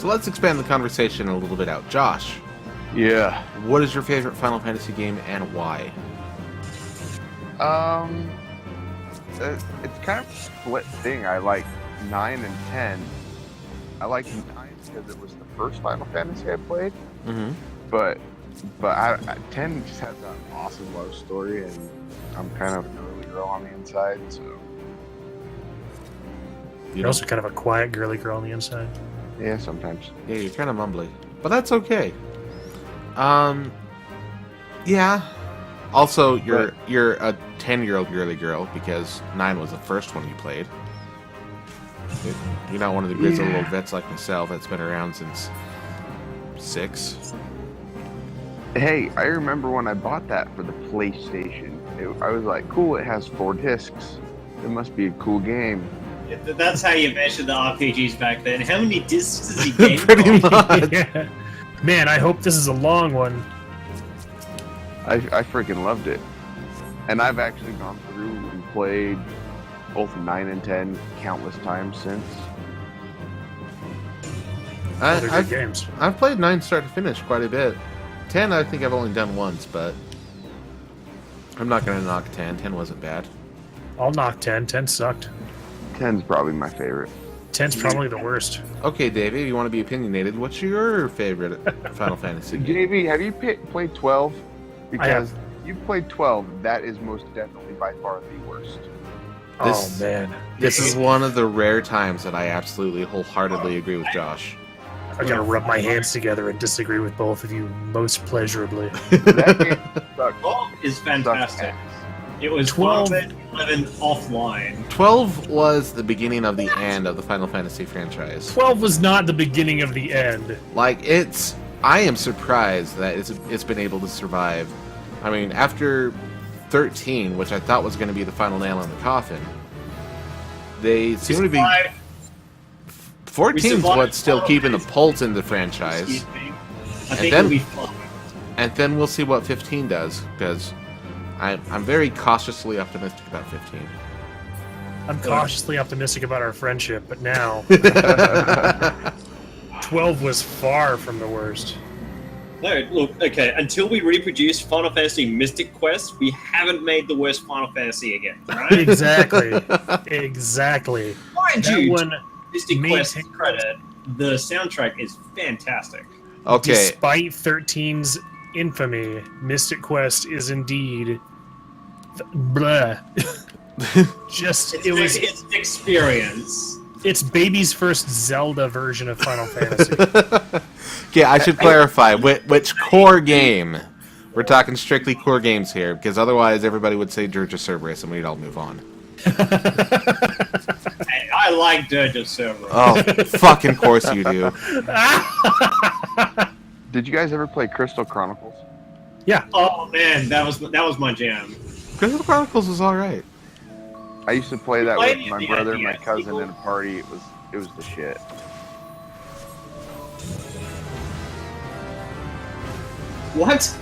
let's expand the conversation a little bit out. Josh. Yeah. What is your favorite Final Fantasy game and why? It's kind of a split thing. I like 9 and 10. I like 9 because it was the first Final Fantasy I played. Mm-hmm. But 10 just has an awesome love story, and I'm kind of a girly girl on the inside, so. You're also kind of a quiet girly girl on the inside. Yeah, sometimes. Yeah, you're kind of mumbly, but that's okay. Yeah. Also, you're a 10-year-old girly girl because 9 was the first one you played. You're not one of the grizzled little vets like myself that's been around since 6. Hey, I remember when I bought that for the PlayStation. I was like, cool, it has 4 discs. It must be a cool game. That's how you measured the RPGs back then. How many discs is he game Pretty much. Yeah. Man, I hope this is a long one. I freaking loved it. And I've actually gone through and played both 9 and 10 countless times since. They're good games. I've played 9 start to finish quite a bit. 10 I think I've only done once, but I'm not going to knock 10. 10 wasn't bad. I'll knock 10. 10 sucked. 10's probably my favorite. 10's probably the worst. Okay, Davey, you want to be opinionated. What's your favorite Final Fantasy game? JB, have you played 12? Because you've played 12, that is most definitely by far the worst. Oh, man. This is one of the rare times that I absolutely wholeheartedly agree with Josh. I gotta rub my hands together and disagree with both of you most pleasurably. That game sucks. 12 is fantastic. It was 12 11 offline. 12 was the beginning of the end of the Final Fantasy franchise. 12 was not the beginning of the end. Like, I am surprised that it's been able to survive. I mean, after 13, which I thought was going to be the final nail in the coffin, they seem to be... 14 is what's still keeping the pulse in the franchise. Excuse me. I think it'll be fun. And then we'll see what 15 does, because I'm very cautiously optimistic about 15. I'm cautiously optimistic about our friendship, but now 12 was far from the worst. No, look, okay, until we reproduce Final Fantasy Mystic Quest, we haven't made the worst Final Fantasy again, right? Exactly. Exactly. Mind That you, one Mystic Quest credit, the soundtrack is fantastic. Okay, Despite 13's infamy, Mystic Quest is indeed bleh. It's an experience. It's baby's first Zelda version of Final Fantasy. okay, I should clarify which core game. We're talking strictly core games here, because otherwise everybody would say Dirge of Cerberus and we'd all move on. Hey, I like Dirge of Cerberus. Oh, fucking course you do. Did you guys ever play Crystal Chronicles? Yeah. Oh man, that was my jam. Crystal Chronicles was alright. I used to play that Played with it my the brother and my idea, cousin people. in a party. It was the shit. What?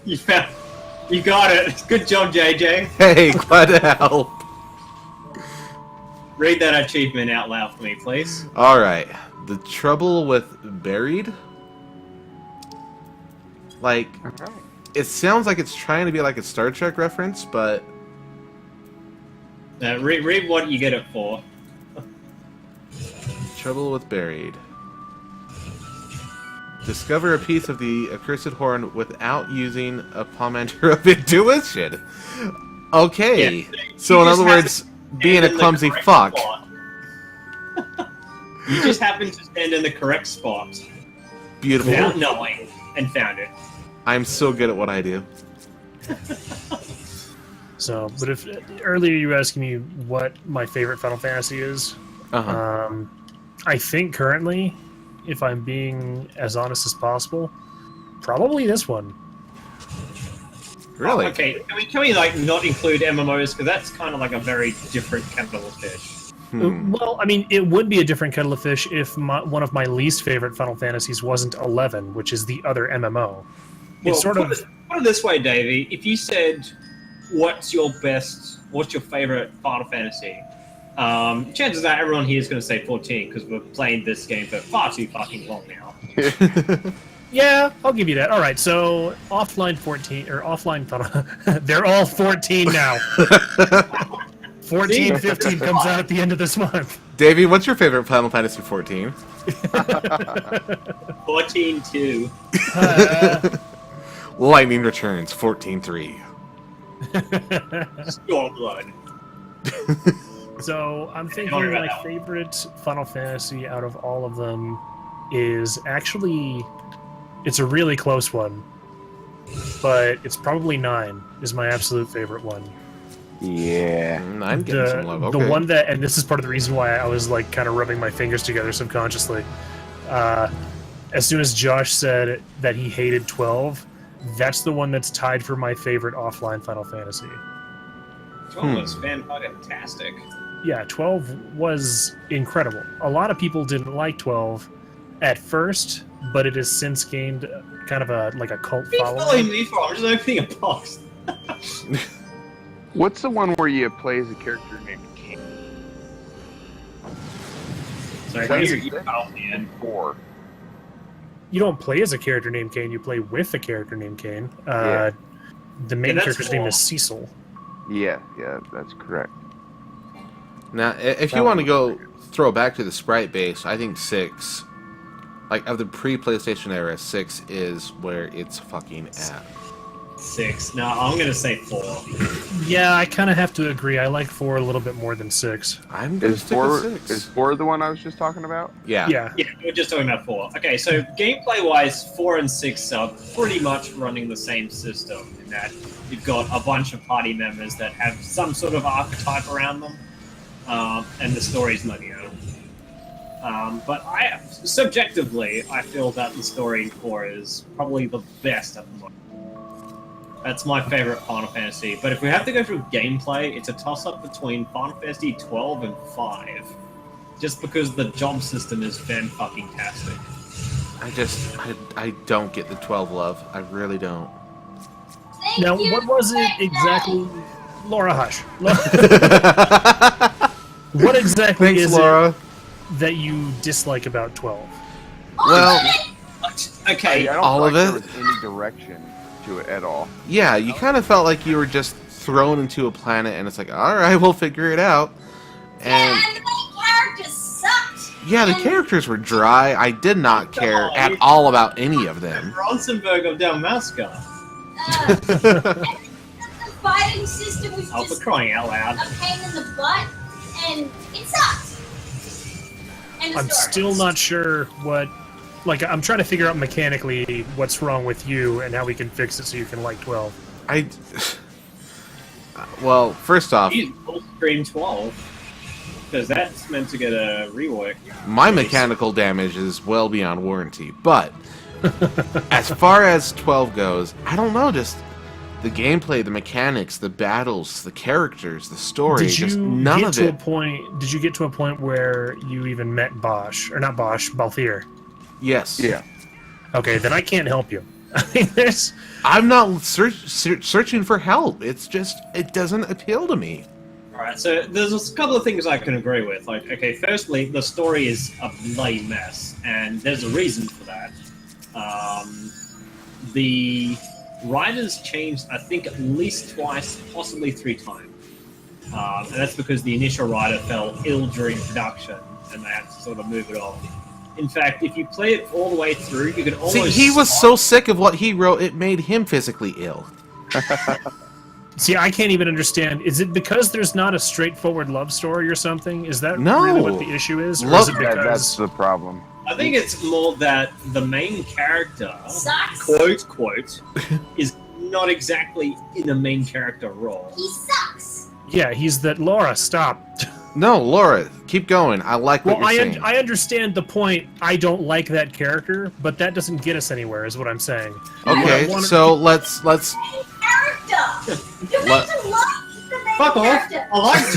You got it. Good job, JJ. Hey, glad to help. Read that achievement out loud for me, please. Alright, the trouble with Buried? Like, it sounds like it's trying to be like a Star Trek reference, but... Read what you get it for. Trouble with Buried. Discover a piece of the accursed horn without using a pomander of intuition. Okay, Yeah, so you in just other have words, to being a stand in the clumsy correct fuck. spot. You just happened to stand in the correct spot Beautiful. without knowing and found it. I'm so good at what I do. So, but if earlier you were asking me what my favorite Final Fantasy is, Uh-huh. I think currently, if I'm being as honest as possible, probably this one. Really? Okay, can we like not include MMOs because that's kind of like a very different kettle of fish. Well, I mean, it would be a different kettle of fish if one of my least favorite Final Fantasies wasn't 11, which is the other MMO. Well, It's sort of... put it this way, Davey. If you said, what's your favorite Final Fantasy? Chances are everyone here is going to say 14 because we're playing this game for far too fucking long now. Yeah, I'll give you that. All right, so offline 14 or offline Final, they're all 14 now. 14, 15 comes out at the end of this month. Davey, what's your favorite Final Fantasy 14? 14-2. Lightning Returns 14-3. Stormblood. So I'm thinking Don't worry my about that favorite Final Fantasy out of all of them is actually, it's a really close one, but it's probably 9 is my absolute favorite one. Yeah. I'm getting some love. Okay. The one that, and this is part of the reason why I was like kind of rubbing my fingers together subconsciously. As soon as Josh said that he hated 12, that's the one that's tied for my favorite offline Final Fantasy. 12 was fantastic. Yeah, 12 was incredible. A lot of people didn't like 12 at first, but it has since gained kind of a cult What are you following. following me for? I'm just opening a box. What's the one where you play as a character named King? Sorry, Play you as a- found me in. 4. You don't play as a character named Kane, you play with a character named Kane. Yeah. The main that's character's name cool. is Cecil. Yeah, that's correct. Now, if you want to go throw back to the sprite base, I think 6, like of the pre-PlayStation era, 6 is where it's fucking at. 6. No, I'm going to say 4. Yeah, I kind of have to agree. I like 4 a little bit more than 6. I'm gonna Is stick 4 with 6. is 4 the one I was just talking about? Yeah. Yeah. Yeah, we're just talking about 4. Okay, so gameplay-wise, 4 and 6 are pretty much running the same system in that you've got a bunch of party members that have some sort of archetype around them, and the story's linear. But subjectively, I feel that the story in 4 is probably the best at the moment. That's my favorite Final Fantasy. But if we have to go through gameplay, it's a toss-up between Final Fantasy 12 and 5. Just because the job system is fan-fucking-tastic. I don't get the 12 love. I really don't. Now, what was it exactly? Laura, hush. What exactly Thanks, is Laura. it that you dislike about 12? Well, Okay, I don't all feel of like it? there was any direction to it at all. yeah, you kind of felt like you were just thrown into a planet, and it's like, all right, we'll figure it out. And And the main characters sucked. yeah, the characters were dry. I did not care at all about any of them. Ronsenberg of Dalmasca. And the fighting system was Oh, for just crying out loud. a pain in the butt, and it sucked. And the I'm story. still not sure what. Like, I'm trying to figure out mechanically what's wrong with you and how we can fix it so you can like 12. Well, first off, He's full screen 12. Because that's meant to get a rework. my mechanical damage is well beyond warranty. But as far as 12 goes, I don't know, just the gameplay, the mechanics, the battles, the characters, the story, Did just you none get of to a it. point? Did you get to a point where you even met Bosch or not Bosch, Balthier? Yes. Yeah. Okay, then I can't help you. I mean, there's I'm not searching for help. It's just, it doesn't appeal to me. Alright, so there's a couple of things I can agree with. Like, okay, firstly, the story is a bloody mess, and there's a reason for that. The writers changed, I think, at least twice, possibly 3 times. And that's because the initial writer fell ill during production, and they had to sort of move it on. In fact, if you play it all the way through, you can almost... See, he was so sick of what he wrote, it made him physically ill. See, I can't even understand. Is it because there's not a straightforward love story or something? Is that No. really what the issue is? Or Love- is it That's because the problem. I think it's more that the main character, Sucks. quote, is not exactly in a main character role. He sucks. yeah, he's that Laura, stop. No, Laura, keep going. I like what Well, you're I saying. I understand the point. I don't like that character, but that doesn't get us anywhere, is what I'm saying. Okay, I wanted so let's Main character. You're meant to like the main Fuck off! character. I like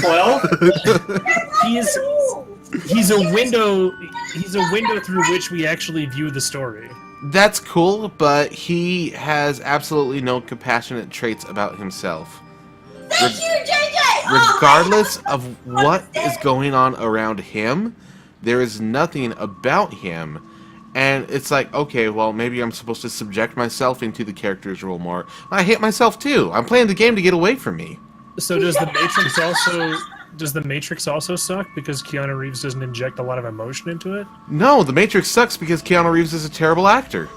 12! He is he's a window through which we actually view the story. That's cool, but he has absolutely no compassionate traits about himself. Thank you, JJ. regardless of what is going on around him, there is nothing about him. And it's like, okay, well, maybe I'm supposed to subject myself into the character's role more. I hate myself too. I'm playing the game to get away from me. So does the Matrix also suck because Keanu Reeves doesn't inject a lot of emotion into it? No, The Matrix sucks because Keanu Reeves is a terrible actor.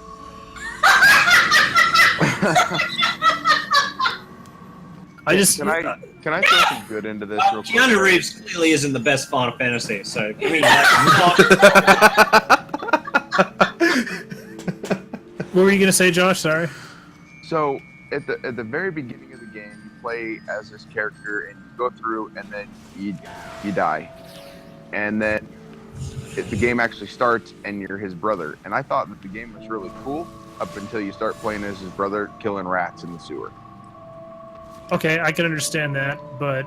Can I throw some good into this real quick? Keanu Reeves clearly isn't the best Final Fantasy, so I mean, What were you gonna say, Josh? Sorry. So at the very beginning of the game, you play as this character and you go through, and then you die, and then the game actually starts, and you're his brother. And I thought that the game was really cool up until you start playing as his brother, killing rats in the sewer. Okay, I can understand that, but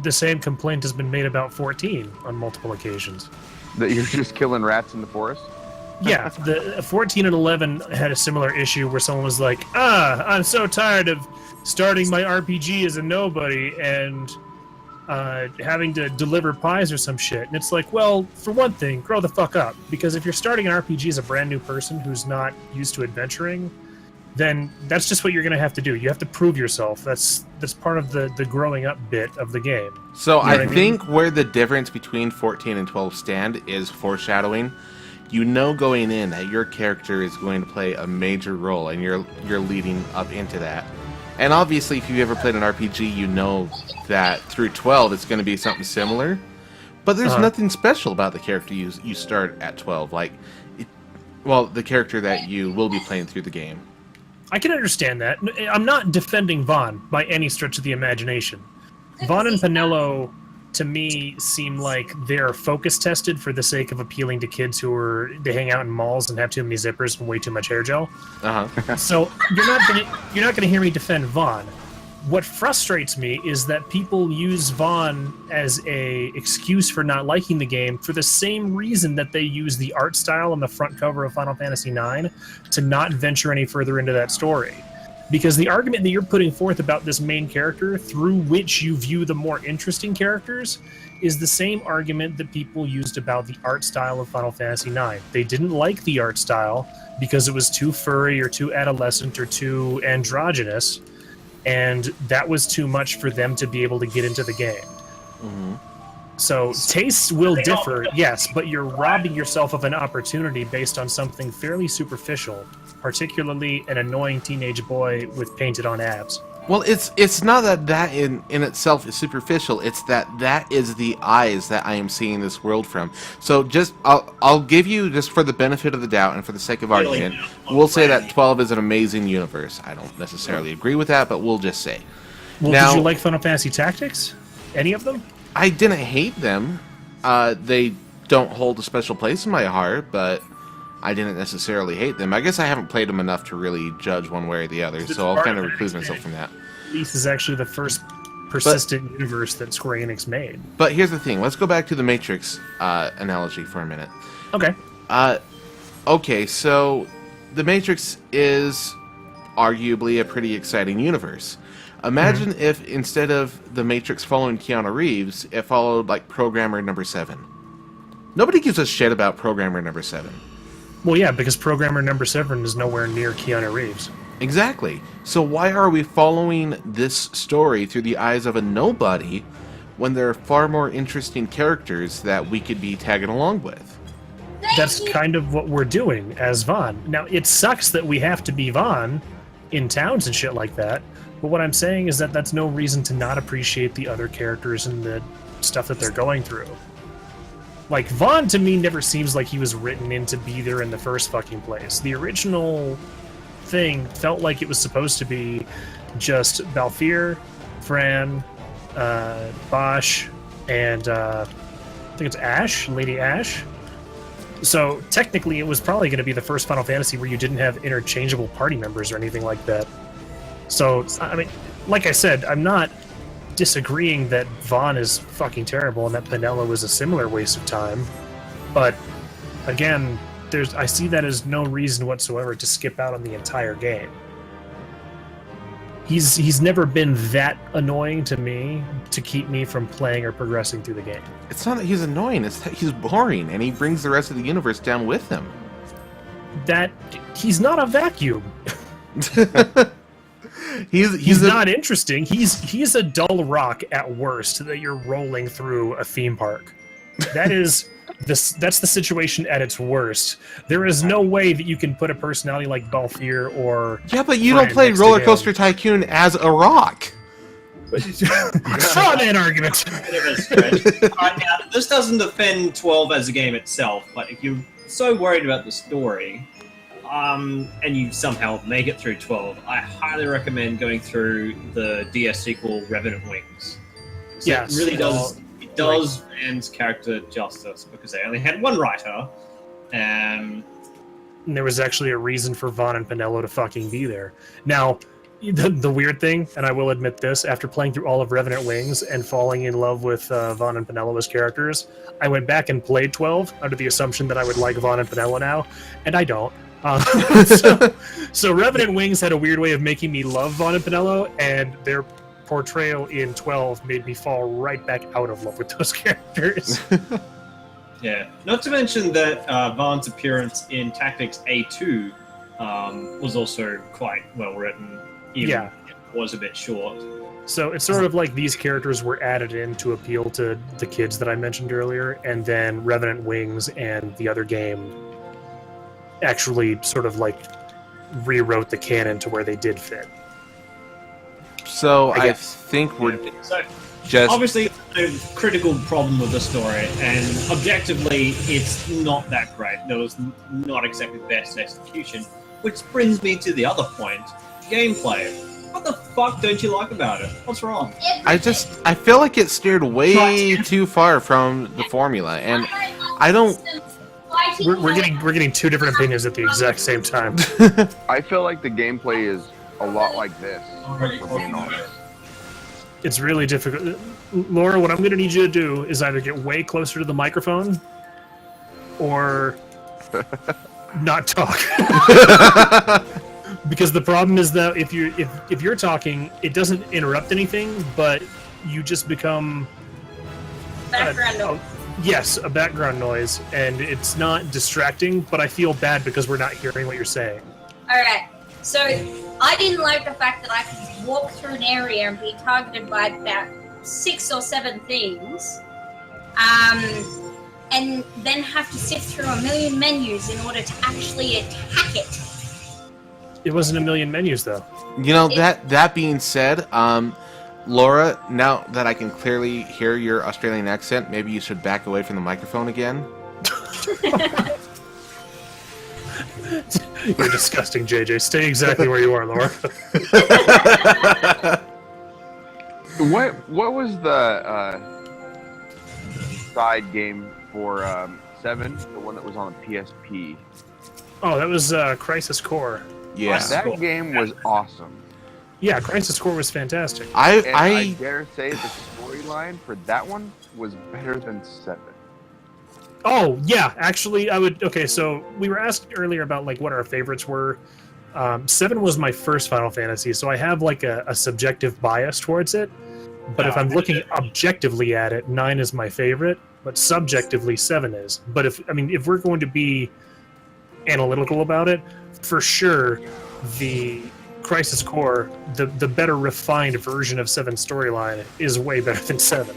the same complaint has been made about 14 on multiple occasions. That you're just killing rats in the forest? Yeah, the 14 and 11 had a similar issue where someone was like, I'm so tired of starting my RPG as a nobody and having to deliver pies or some shit. And it's like, well, for one thing, grow the fuck up. Because if you're starting an RPG as a brand new person who's not used to adventuring, then that's just what you're going to have to do. You have to prove yourself. That's part of the growing up bit of the game. So You know what I I mean? think where the difference between 14 and 12 stand is foreshadowing. You know going in that your character is going to play a major role, and you're leading up into that. And obviously, if you've ever played an RPG, you know that through 12 it's going to be something similar. But there's nothing special about the character you start at 12. Like, the character that you will be playing through the game. I can understand that. I'm not defending Vaughn by any stretch of the imagination. Vaughn and Penelo, to me, seem like they're focus tested for the sake of appealing to kids they hang out in malls and have too many zippers and way too much hair gel. So you're not gonna hear me defend Vaughn. What frustrates me is that people use Vaughn as a excuse for not liking the game for the same reason that they use the art style on the front cover of Final Fantasy IX to not venture any further into that story. Because the argument that you're putting forth about this main character, through which you view the more interesting characters, is the same argument that people used about the art style of Final Fantasy IX. They didn't like the art style because it was too furry or too adolescent or too androgynous, and that was too much for them to be able to get into the game. Mm-hmm. So tastes will differ, yes, but you're robbing yourself of an opportunity based on something fairly superficial, particularly an annoying teenage boy with painted-on abs. Well, it's not that in itself is superficial. It's that is the eyes that I am seeing this world from. So I'll give you, just for the benefit of the doubt and for the sake of argument, we'll say that 12 is an amazing universe. I don't necessarily agree with that, but we'll just say. Well, Now, did you like Final Fantasy Tactics? Any of them? I didn't hate them. They don't hold a special place in my heart, but I didn't necessarily hate them. I guess I haven't played them enough to really judge one way or the other, so I'll kind of recluse myself from that. This is actually the first persistent universe that Square Enix made. But here's the thing. Let's go back to the Matrix analogy for a minute. Okay. Okay, so the Matrix is arguably a pretty exciting universe. Imagine if instead of the Matrix following Keanu Reeves, it followed like Programmer Number 7. Nobody gives a shit about Programmer Number 7. Well, yeah, because Programmer Number 7 is nowhere near Keanu Reeves. Exactly. So why are we following this story through the eyes of a nobody when there are far more interesting characters that we could be tagging along with? That's kind of what we're doing as Vaughn. Now, it sucks that we have to be Vaughn in towns and shit like that, but what I'm saying is that that's no reason to not appreciate the other characters and the stuff that they're going through. Like, Vaughn to me never seems like he was written in to be there in the first fucking place. The original thing felt like it was supposed to be just Balthier, Fran, Bosch, and I think it's Ash, Lady Ash. So technically it was probably going to be the first Final Fantasy where you didn't have interchangeable party members or anything like that. So, I mean, like I said, I'm not disagreeing that Vaughn is fucking terrible and that Penelo is a similar waste of time. But, again, I see that as no reason whatsoever to skip out on the entire game. he's never been that annoying to me to keep me from playing or progressing through the game. It's not that he's annoying, it's that he's boring, and he brings the rest of the universe down with him. That he's not a vacuum. he's not interesting. He's a dull rock at worst that you're rolling through a theme park. That is that's the situation at its worst. There is no way that you can put a personality like Balthier or Yeah, but you don't play Roller Coaster Tycoon as a rock. Straw man argument. Bit of a stretch. Now, this doesn't defend 12 as a game itself, but if you're so worried about the story, and you somehow make it through 12, I highly recommend going through the DS sequel Revenant Wings. So Yes, it really does Van's character justice, because they only had one writer, and there was actually a reason for Vaughn and Pinello to fucking be there. Now, the weird thing, and I will admit this, after playing through all of Revenant Wings and falling in love with Vaughn and Pinello as characters, I went back and played 12 under the assumption that I would like Vaughn and Pinello now, and I don't. So Revenant Wings had a weird way of making me love Vaughn and Pinello, and their portrayal in 12 made me fall right back out of love with those characters. yeah. Not to mention that Vaughn's appearance in Tactics A2 was also quite well written. Even if it was a bit short. So it's sort of like these characters were added in to appeal to the kids that I mentioned earlier, and then Revenant Wings and the other game actually sort of like rewrote the canon to where they did fit. So I think we're just obviously a critical problem with the story, and objectively, it's not that great. There was not exactly best execution, which brings me to the other point: gameplay. What the fuck don't you like about it? What's wrong? I feel like it steered way too far from the formula, and I don't. We're getting two different opinions at the exact same time. I feel like the gameplay is a lot like this. For being honest. It's really difficult. Laura, what I'm going to need you to do is either get way closer to the microphone or not talk. Because the problem is that if you're talking, it doesn't interrupt anything, but you just become Background noise. Yes, a background noise, and it's not distracting, but I feel bad because we're not hearing what you're saying. Alright, so I didn't like the fact that I could walk through an area and be targeted by about 6 or 7 things, and then have to sift through a million menus in order to actually attack it. It wasn't a million menus, though. You know, that being said, Laura, now that I can clearly hear your Australian accent, maybe you should back away from the microphone again. You're disgusting, JJ. Stay exactly where you are, Laura. What was the side game for 7? The one that was on the PSP? Oh, that was Crisis Core. Yeah. That game was awesome. Yeah, Crisis Core was fantastic. I dare say the storyline for that one was better than 7. Oh, yeah, actually, I would... Okay, so we were asked earlier about, like, what our favorites were. 7 was my first Final Fantasy, so I have, like, a subjective bias towards it. But if I'm looking objectively at it, 9 is my favorite, but subjectively, 7 is. But if we're going to be analytical about it, for sure, the Crisis Core, the better refined version of 7's storyline is way better than 7.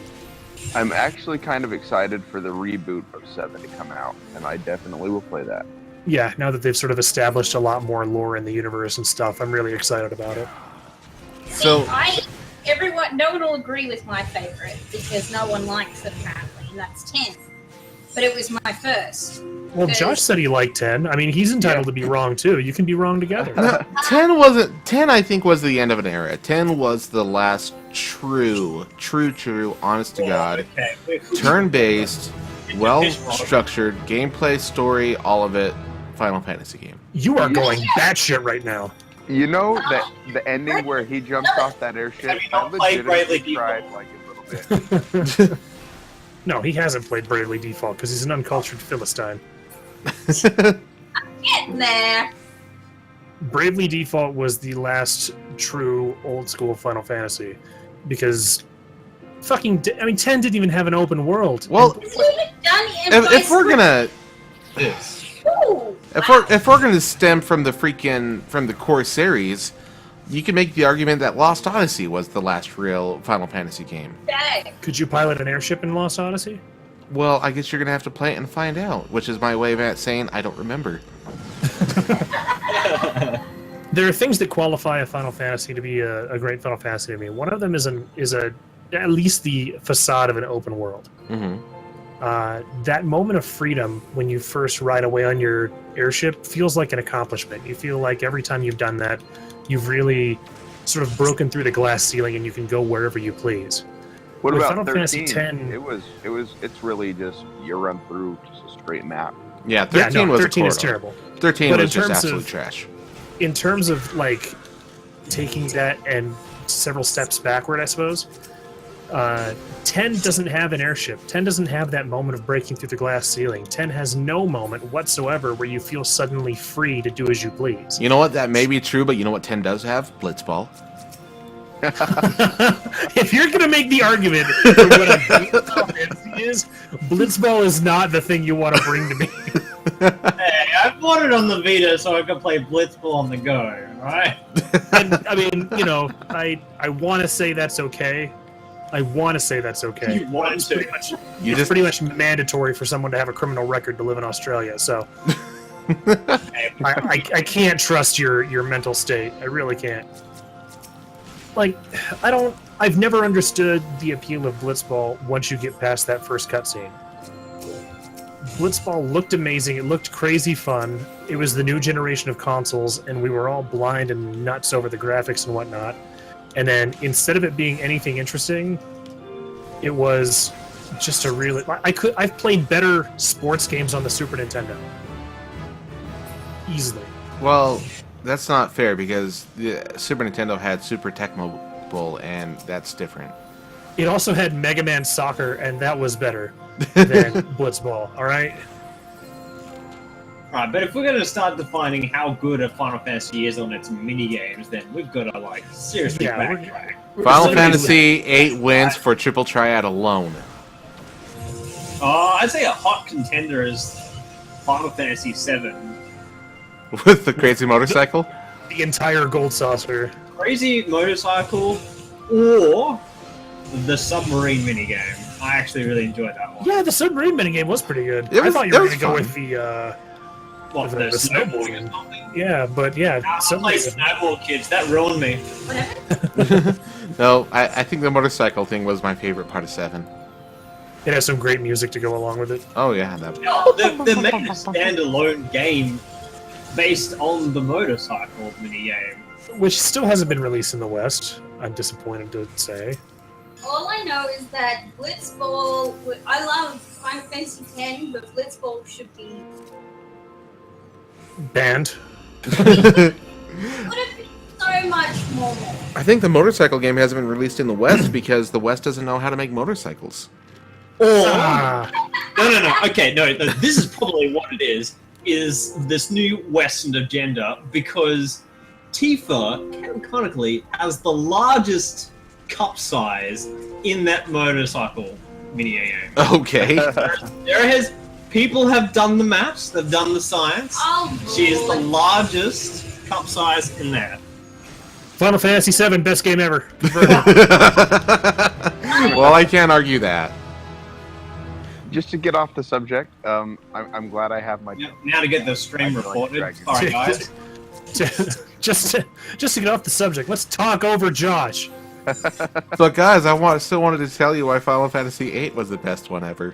I'm actually kind of excited for the reboot of 7 to come out, and I definitely will play that. Yeah, now that they've sort of established a lot more lore in the universe and stuff, I'm really excited about it. So No one will agree with my favorite because no one likes it apparently, and that's 10. But it was my first. Well, Josh said he liked 10. I mean, he's entitled to be wrong too. You can be wrong together. No, 10 wasn't. 10, I think, was the end of an era. 10 was the last true, honest to God, turn-based, well-structured gameplay, story, all of it, Final Fantasy game. You are going batshit right now. You know that the ending where he jumps off that airship, I legitimately cried like a little bit. No, he hasn't played Bravely Default because he's an uncultured Philistine. Getting there. Bravely Default was the last true old school Final Fantasy, because fucking 10 didn't even have an open world. Well, Is it even done in if we're gonna This. if we're gonna stem from the core series, you can make the argument that Lost Odyssey was the last real Final Fantasy game. Could you pilot an airship in Lost Odyssey? Well, I guess you're gonna have to play it and find out, which is my way of saying I don't remember. There are things that qualify a Final Fantasy to be a great Final Fantasy to me. One of them is at least the facade of an open world. Mm-hmm. That moment of freedom when you first ride away on your airship feels like an accomplishment. You feel like every time you've done that, you've really sort of broken through the glass ceiling and you can go wherever you please. What With about Final 13? Fantasy X, It's really just you run through just a straight map. Yeah, 13 was 13 a is corridor. terrible. 13 But was in just terms absolute of- trash. In terms of like taking that and several steps backward, I suppose. 10 doesn't have an airship. 10 doesn't have that moment of breaking through the glass ceiling. 10 has no moment whatsoever where you feel suddenly free to do as you please. You know what? That may be true, but you know what 10 does have? Blitzball. If you're gonna make the argument for what a great Final Fantasy is, Blitzball is not the thing you want to bring to me. Hey, I bought it on the Vita so I could play Blitzball on the go, right? And I mean, I want to say that's okay. I want to say that's okay. You want It's to. pretty much, You it's just pretty much mandatory for someone to have a criminal record to live in Australia. So Hey, I can't trust your mental state. I really can't. Like, I've never understood the appeal of Blitzball once you get past that first cutscene. Blitzball looked amazing. It looked crazy fun. It was the new generation of consoles, and we were all blind and nuts over the graphics and whatnot. And then instead of it being anything interesting, it was just a really. I've played better sports games on the Super Nintendo. Easily. well, that's not fair because the Super Nintendo had Super Tecmo, and that's different. It also had Mega Man Soccer, and that was better than Blitzball. All right. Right, but if we're going to start defining how good a Final Fantasy is on its mini games, then we've got to seriously Yeah, we're- backtrack. Final Somebody's Fantasy 8 wins for Triple Triad alone. I'd say a hot contender is Final Fantasy 7. With the crazy motorcycle? The entire Gold Saucer. Crazy Motorcycle or the Submarine minigame. I actually really enjoyed that one. Yeah, the submarine minigame was pretty good. It I was- thought you it were was going to go fun. with the. What, The the snowboarding. snowboarding or something? Yeah, but yeah. I play Snowboard Kids. That ruined me. Whatever. No, I think the motorcycle thing was my favorite part of 7. It has some great music to go along with it. Oh yeah, that. No, they made a standalone game based on the motorcycle minigame. Which still hasn't been released in the West. I'm disappointed to say. All I know is that Blitzball. I love Final Fantasy X, but Blitzball should be. Banned. Would have been so much more. I think the motorcycle game hasn't been released in the West because the West doesn't know how to make motorcycles. Ah, No. Okay, no. This is probably what it is this new Western agenda because Tifa, canonically, has the largest cup size in that motorcycle minigame. Okay. People have done the maths, they've done the science. Oh, She is the Lord. largest cup size in that. Final Fantasy VII, best game ever. Well, I can't argue that. Just to get off the subject, I'm glad I have my. Now to get the stream I feel like reported. dragging Sorry, guys. just to get off the subject, let's talk over Josh. But guys, still wanted to tell you why Final Fantasy 8 was the best one ever.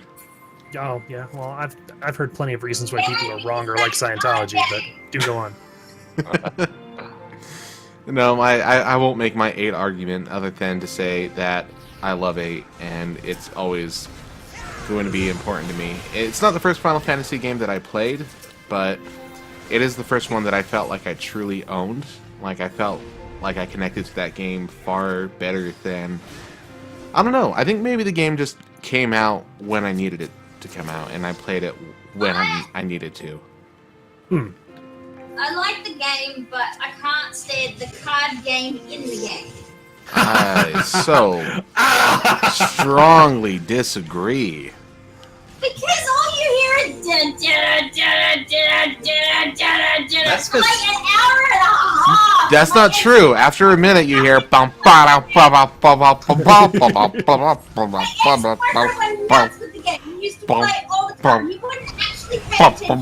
Oh yeah, well I've heard plenty of reasons why people are wrong or like Scientology, but do go on. No, I won't make my 8 argument other than to say that I love 8 and it's always going to be important to me. It's not the first Final Fantasy game that I played, but it is the first one that I felt like I truly owned. Like I felt like I connected to that game far better than... I don't know, I think maybe the game just came out when I needed it to come out and I played it when I needed to. I like the game, but I can't stand the card game in the game. I so strongly disagree. Because all you hear is dun, dun, dun, dun, dun, dun, dun, That's for like an hour and a half. That's not true. After a minute, you hear bum ba ba ba ba ba ba ba ba ba ba ba Everyone nuts with the game. You used to play it all the time. You wouldn't actually pay attention.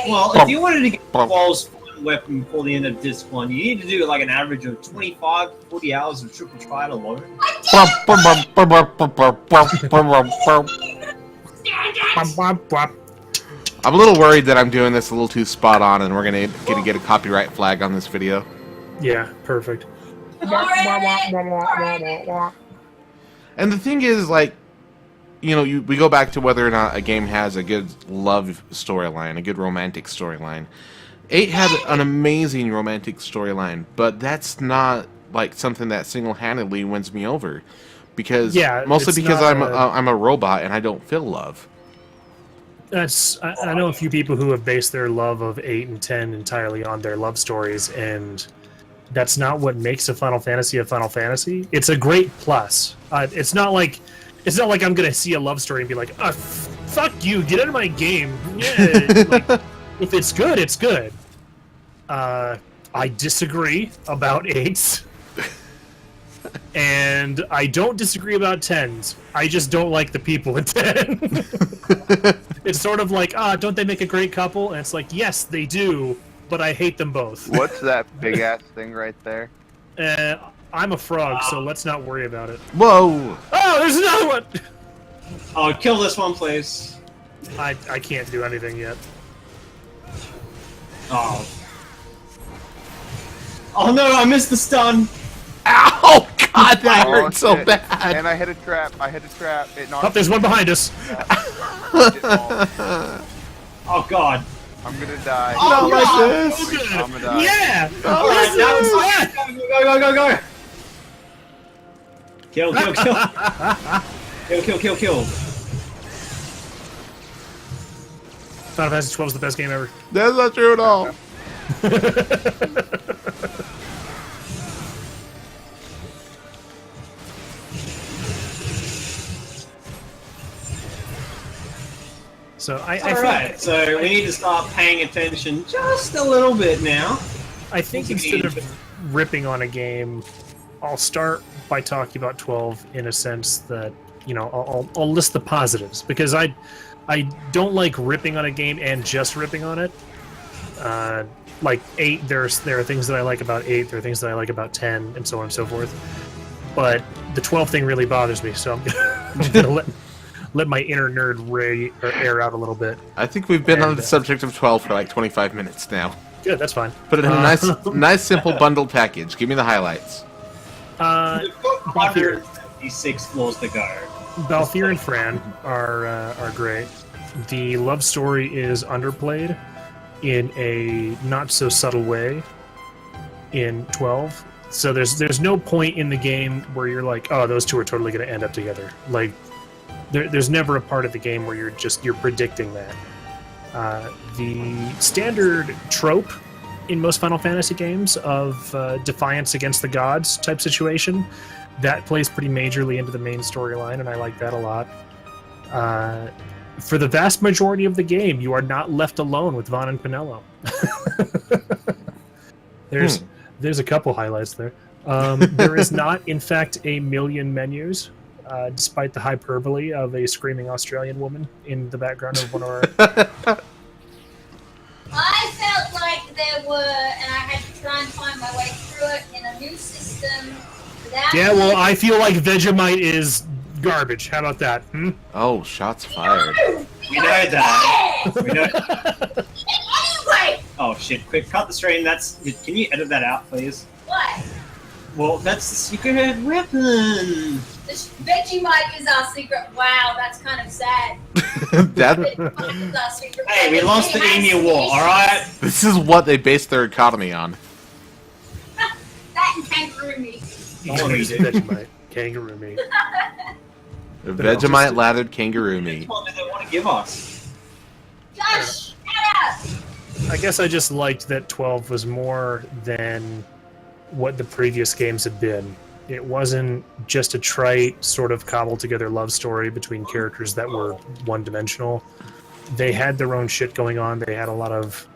Well, if you wanted to get Qual's fun weapon before the end of disc 1, you need to do like an average of 25 to 40 hours of triple trial alone. I'm a little worried that I'm doing this a little too spot on, and we're gonna get a copyright flag on this video. Yeah, perfect. And the thing is, like, you know, we go back to whether or not a game has a good love storyline, a good romantic storyline. 8 had an amazing romantic storyline, but that's not like something that single-handedly wins me over, because mostly because I'm a robot and I don't feel love. I know a few people who have based their love of 8 and 10 entirely on their love stories, and that's not what makes a Final Fantasy a Final Fantasy. It's a great plus. It's not like I'm gonna see a love story and be like, fuck you, get out of my game. Yeah, like, if it's good, it's good. I disagree about 8s. And I don't disagree about 10s. I just don't like the people in 10. It's sort of like, don't they make a great couple? And it's like, yes, they do, but I hate them both. What's that big ass thing right there? I'm a frog, so let's not worry about it. Whoa! Oh, there's another one! Oh, kill this one, please. I can't do anything yet. Oh. Oh no, I missed the stun! Ow! God, that hurt so shit. bad! And I hit a trap. It knocked Oh, there's one behind us. Oh god. I'm gonna die. Not like God. this! So good. I'm gonna die. Yeah! Alright, now it's Yes! like, go! Kill. Kill. Final Fantasy 12 is the best game ever. That's not true at all. So I Alright, think, so we need to start paying attention just a little bit now. I think instead of ripping on a game, I'll start by talking about 12 in a sense that, you know, I'll list the positives, because I don't like ripping on a game and just ripping on it. Like 8, there are things that I like about 8, there are things that I like about 10, and so on and so forth. But the 12 thing really bothers me, so I'm just gonna let my inner nerd air out a little bit. I think we've been on the subject of 12 for like 25 minutes now. Good, that's fine. Put it in a nice simple bundled package. Give me the highlights. We've got 156 floors to go. Balthier and Fran are great. The love story is underplayed in a not so subtle way in 12. So there's no point in the game where you're like, oh, those two are totally going to end up together. Like, there's never a part of the game where you're predicting that. The standard trope in most Final Fantasy games of defiance against the gods type situation, that plays pretty majorly into the main storyline, and I like that a lot. For the vast majority of the game, you are not left alone with Vaughn and Pinello. There's a couple highlights there. There is not, in fact, a million menus, despite the hyperbole of a screaming Australian woman in the background of one of our... I felt like there were, and I had to try and find my way through it in a new system. Yeah, well, I feel like Vegemite is garbage. How about that? Oh, shots fired. We know that. We know. Anyway! Oh shit, quick, cut the stream. Can you edit that out, please? What? Well, that's the secret weapon. The Vegemite is our secret. Wow, that's kind of sad. That, Vegemite is our secret. Hey, we lost the Emu War, alright? this is what they base their economy on. That and kangaroo meat. Oh, you did. Vegemite. Kangaroo meat. Vegemite lathered kangaroo meat. Which one do they want to give us? Josh, shut up! I guess I just liked that 12 was more than what the previous games had been. It wasn't just a trite, sort of cobbled together love story between characters that were one-dimensional. They had their own shit going on. They had a lot of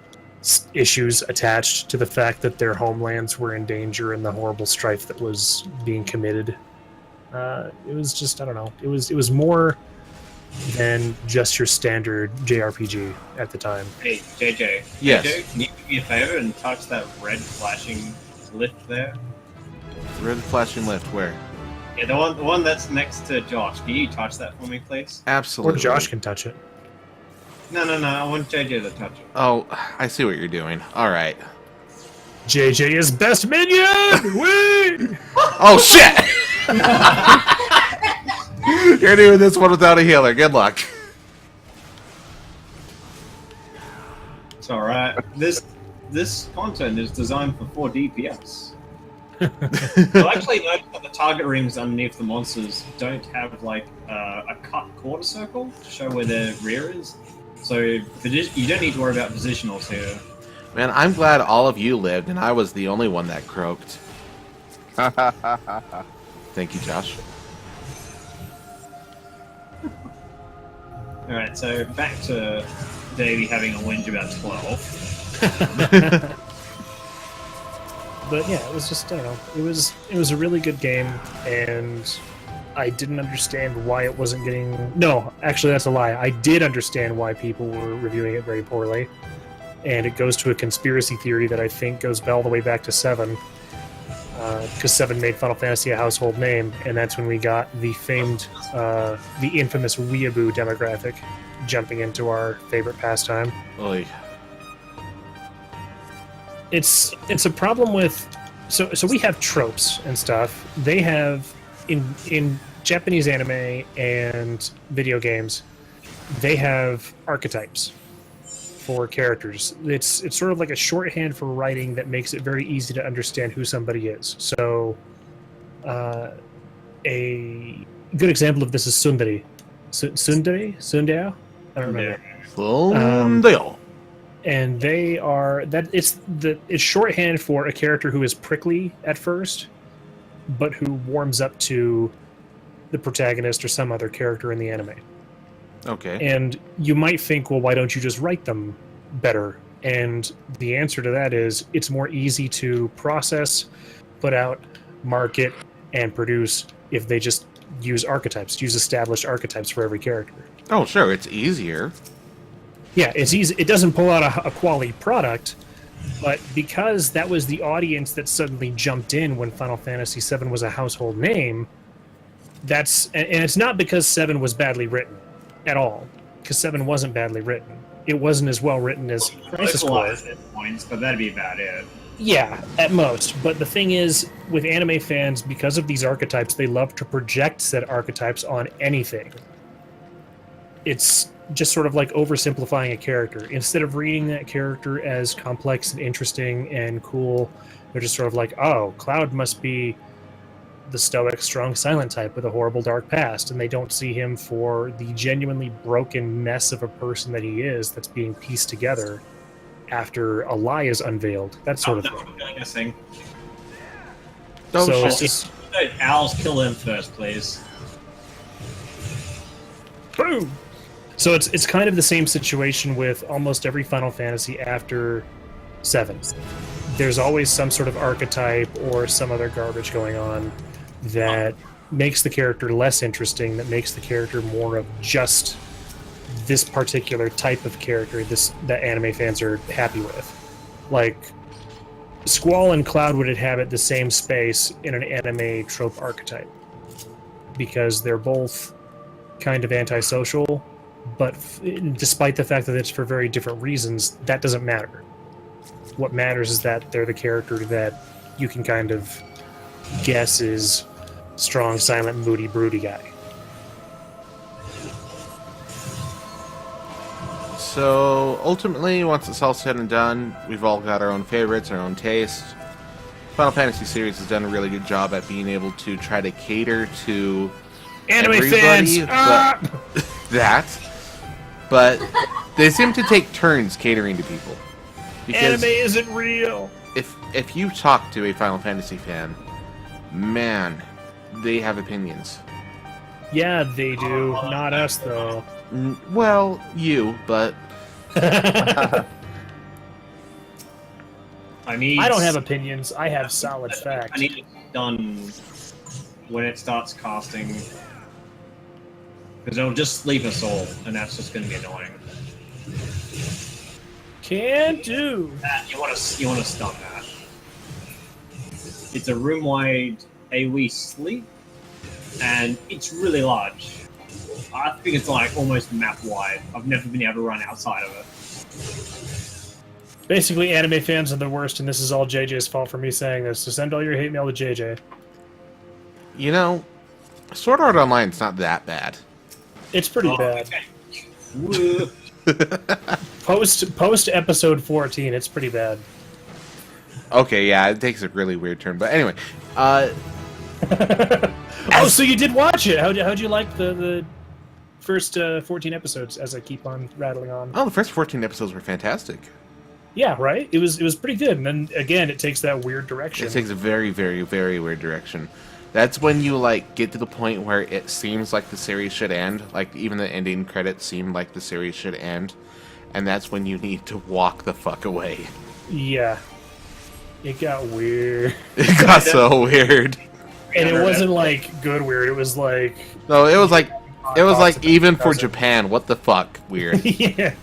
issues attached to the fact that their homelands were in danger and the horrible strife that was being committed. It was just, I don't know. It was more than just your standard JRPG at the time. Hey, JJ. Yes. JJ, can you do me a favor and touch that red flashing lift there? Red flashing lift, where? Yeah, the one that's next to Josh. Can you touch that for me, please? Absolutely. Or Josh can touch it. No. I want JJ to touch it. Oh, I see what you're doing. All right. JJ is best minion! Wait! Oh, shit! You're doing this one without a healer. Good luck. It's alright. This content is designed for 4 DPS. You'll actually notice that the target rings underneath the monsters don't have like a cut quarter circle to show where their rear is. So you don't need to worry about positionals here. Man, I'm glad all of you lived and I was the only one that croaked. Thank you, Josh. Alright, so back to Davey having a whinge about 12. But yeah, it was just, I don't know. It was a really good game, and I didn't understand why it wasn't getting... No, actually that's a lie. I did understand why people were reviewing it very poorly. And it goes to a conspiracy theory that I think goes all the way back to 7. Because 7 made Final Fantasy a household name, and that's when we got the famed, the infamous weeaboo demographic jumping into our favorite pastime. Oy. It's a problem with... So we have tropes and stuff. They have, in Japanese anime and video games, they have archetypes for characters. It's sort of like a shorthand for writing that makes it very easy to understand who somebody is. So, a good example of this is Sundari. Sundaya? I don't remember. Sundaya. And they are it's shorthand for a character who is prickly at first, but who warms up to the protagonist or some other character in the anime. Okay. And you might think, well, why don't you just write them better? And the answer to that is it's more easy to process, put out, market, and produce if they just use archetypes, use established archetypes for every character. Oh, sure, it's easier. Yeah, it's easy. It doesn't pull out a quality product, but because that was the audience that suddenly jumped in when Final Fantasy VII was a household name, and it's not because 7 was badly written at all, because 7 wasn't badly written. It wasn't as well written as Crisis Core. Points, but that'd be about it. Yeah, at most. But the thing is, with anime fans, because of these archetypes, they love to project said archetypes on anything. It's just sort of like oversimplifying a character. Instead of reading that character as complex and interesting and cool, they're just sort of like, oh, Cloud must be the stoic, strong, silent type with a horrible, dark past, and they don't see him for the genuinely broken mess of a person that he is that's being pieced together after a lie is unveiled. That sort of thing. Oh, So shit. it's just... Owls, kill him first, please. Boom! So it's kind of the same situation with almost every Final Fantasy after 7. There's always some sort of archetype or some other garbage going on that makes the character less interesting, that makes the character more of just this particular type of character that anime fans are happy with. Like, Squall and Cloud would inhabit the same space in an anime trope archetype because they're both kind of antisocial, but despite the fact that it's for very different reasons, that doesn't matter. What matters is that they're the character that you can kind of guess is strong, silent, moody, broody guy. So, ultimately, once it's all said and done, we've all got our own favorites, our own tastes. Final Fantasy series has done a really good job at being able to try to cater to Anime everybody, fans! Ah! but that. But they seem to take turns catering to people. Because Anime isn't real. if you talk to a Final Fantasy fan, man, they have opinions. Yeah, they do. Not us, though. Well, you, but I need. I don't have opinions. I have solid I facts. need it done when it starts casting, because it'll just sleep us all, and that's just going to be annoying. Can do. You want to stun that. It's a room-wide AoE sleep, and it's really large. I think it's like almost map-wide. I've never been able to run outside of it. Basically, anime fans are the worst, and this is all JJ's fault for me saying this. So send all your hate mail to JJ. you know, Sword Art Online's not that bad. It's pretty Oh, bad. okay. Woo. Post episode 14, it's pretty bad. Okay, yeah, it takes a really weird turn. But anyway, Oh, so you did watch it? How'd you like the first 14 episodes? As I keep on rattling on. the first 14 episodes were fantastic. Yeah, right. It was pretty good, and then again, it takes that weird direction. It takes a very, very, very weird direction. That's when you like get to the point where it seems like the series should end. Like even the ending credits seem like the series should end, and that's when you need to walk the fuck away. Yeah, it got weird, It got so weird. and it wasn't like good weird. It was like No, it was like even for cousin. Japan, what the fuck, weird. Yeah,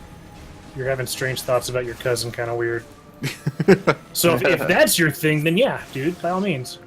you're having strange thoughts about your cousin, kind of weird. So if that's your thing, then yeah, dude, by all means.